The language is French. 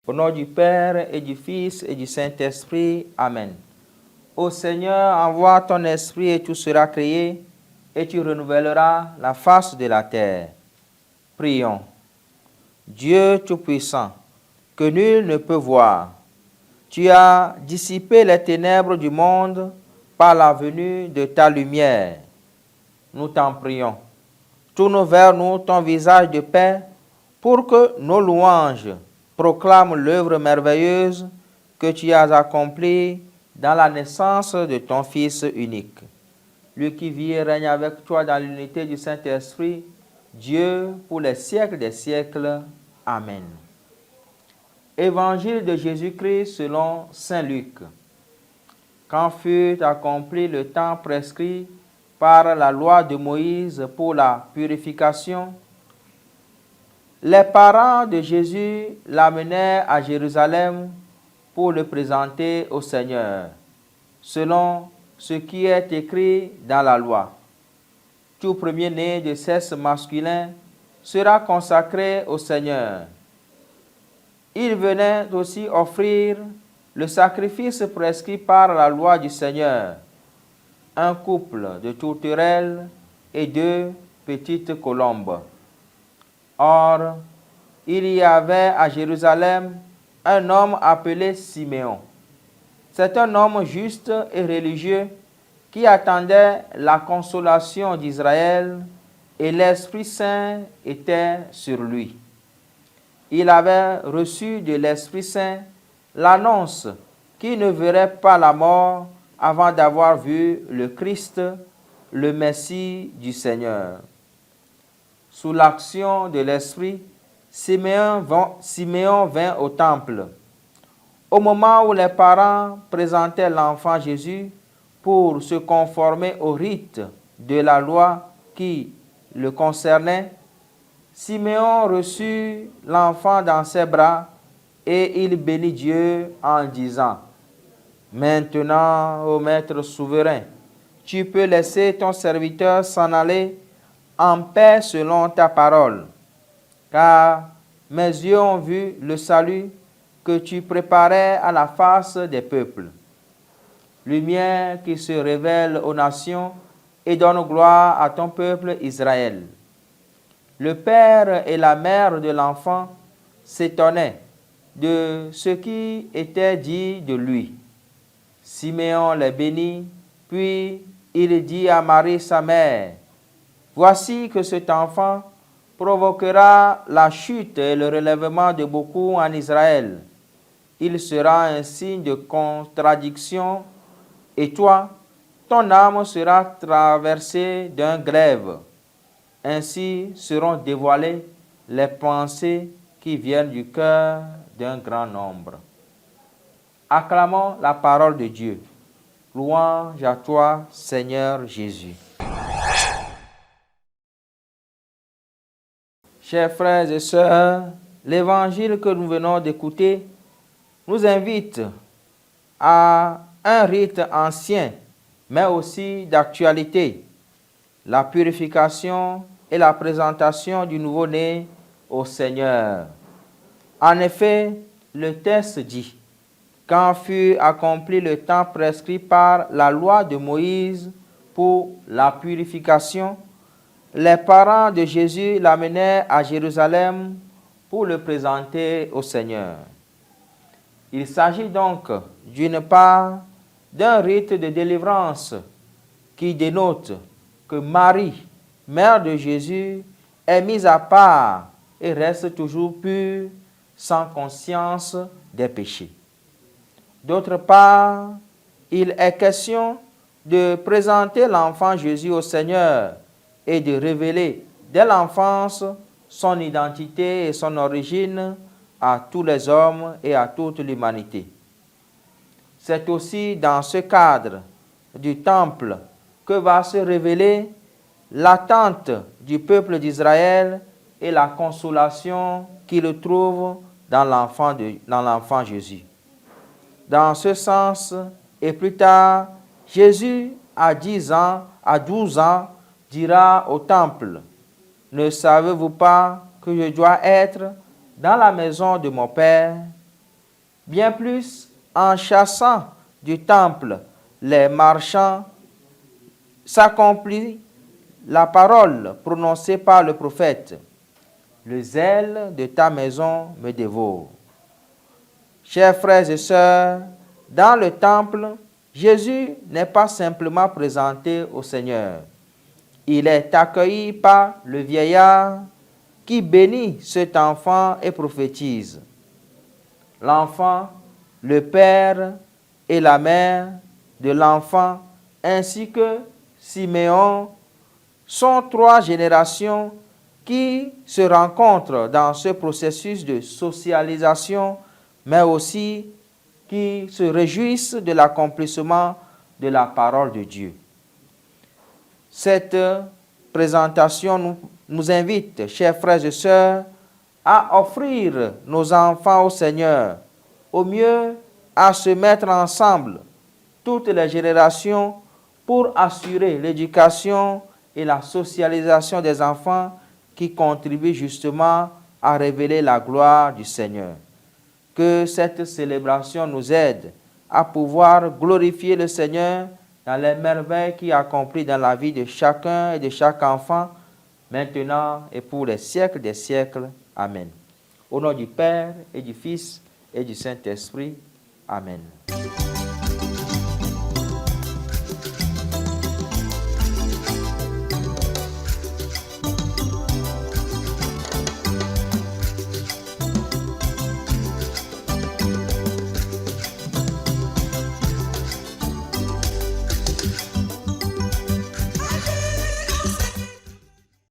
Au nom du Père et du Fils et du Saint-Esprit. Amen. Ô Seigneur, envoie ton esprit et tout sera créé, et tu renouvelleras la face de la terre. Prions. Dieu Tout-Puissant, que nul ne peut voir, tu as dissipé les ténèbres du monde par la venue de ta lumière. Nous t'en prions. Tourne vers nous ton visage de paix pour que nos louanges proclament l'œuvre merveilleuse que tu as accomplie dans la naissance de ton Fils unique. Lui qui vit et règne avec toi dans l'unité du Saint-Esprit, Dieu pour les siècles des siècles. Amen. Évangile de Jésus-Christ selon saint Luc. Quand fut accompli le temps prescrit par la loi de Moïse pour la purification, les parents de Jésus l'amenèrent à Jérusalem pour le présenter au Seigneur, selon ce qui est écrit dans la loi. Tout premier-né de sexe masculin sera consacré au Seigneur. Il venait aussi offrir le sacrifice prescrit par la loi du Seigneur, un couple de tourterelles et 2 petites colombes. Or, il y avait à Jérusalem un homme appelé Siméon. C'est un homme juste et religieux qui attendait la consolation d'Israël, et l'Esprit Saint était sur lui. Il avait reçu de l'Esprit Saint l'annonce qu'il ne verrait pas la mort avant d'avoir vu le Christ, le Messie du Seigneur. Sous l'action de l'Esprit, Siméon vint au temple. Au moment où les parents présentaient l'enfant Jésus pour se conformer au rite de la loi qui le concernait, Siméon reçut l'enfant dans ses bras et il bénit Dieu en disant: « Maintenant, ô Maître souverain, tu peux laisser ton serviteur s'en aller en paix selon ta parole, car mes yeux ont vu le salut que tu préparais à la face des peuples, lumière qui se révèle aux nations et donne gloire à ton peuple Israël. » Le père et la mère de l'enfant s'étonnaient de ce qui était dit de lui. Siméon les bénit, puis il dit à Marie sa mère: « Voici que cet enfant provoquera la chute et le relèvement de beaucoup en Israël. Il sera un signe de contradiction, et toi, ton âme sera traversée d'un glaive. Ainsi seront dévoilées les pensées qui viennent du cœur d'un grand nombre. » Acclamons la parole de Dieu. Louange à toi, Seigneur Jésus. Chers frères et sœurs, l'évangile que nous venons d'écouter nous invite à un rite ancien, mais aussi d'actualité: la purification et la présentation du nouveau-né au Seigneur. En effet, le texte dit: « Quand fut accompli le temps prescrit par la loi de Moïse pour la purification, les parents de Jésus l'amenèrent à Jérusalem pour le présenter au Seigneur. » Il s'agit donc, d'une part, d'un rite de délivrance qui dénote que Marie, mère de Jésus, est mise à part et reste toujours pure, sans conscience des péchés. D'autre part, il est question de présenter l'enfant Jésus au Seigneur et de révéler dès l'enfance son identité et son origine à tous les hommes et à toute l'humanité. C'est aussi dans ce cadre du temple que va se révéler l'attente du peuple d'Israël et la consolation qu'il trouve dans l'enfant Jésus. Dans ce sens, et plus tard, Jésus, à 12 ans, dira au temple, « Ne savez-vous pas que je dois être dans la maison de mon Père ?» Bien plus, en chassant du temple les marchands, s'accomplit la parole prononcée par le prophète. « Le zèle de ta maison me dévore. » Chers frères et sœurs, dans le temple, Jésus n'est pas simplement présenté au Seigneur. Il est accueilli par le vieillard qui bénit cet enfant et prophétise. L'enfant, le père et la mère de l'enfant, ainsi que Siméon, sont 3 générations qui se rencontrent dans ce processus de socialisation, mais aussi qui se réjouissent de l'accomplissement de la parole de Dieu. Cette présentation nous invite, chers frères et sœurs, à offrir nos enfants au Seigneur, au mieux à se mettre ensemble, toutes les générations, pour assurer l'éducation et la socialisation des enfants qui contribuent justement à révéler la gloire du Seigneur. Que cette célébration nous aide à pouvoir glorifier le Seigneur dans les merveilles qu'il accomplit dans la vie de chacun et de chaque enfant, maintenant et pour les siècles des siècles. Amen. Au nom du Père et du Fils et du Saint-Esprit. Amen.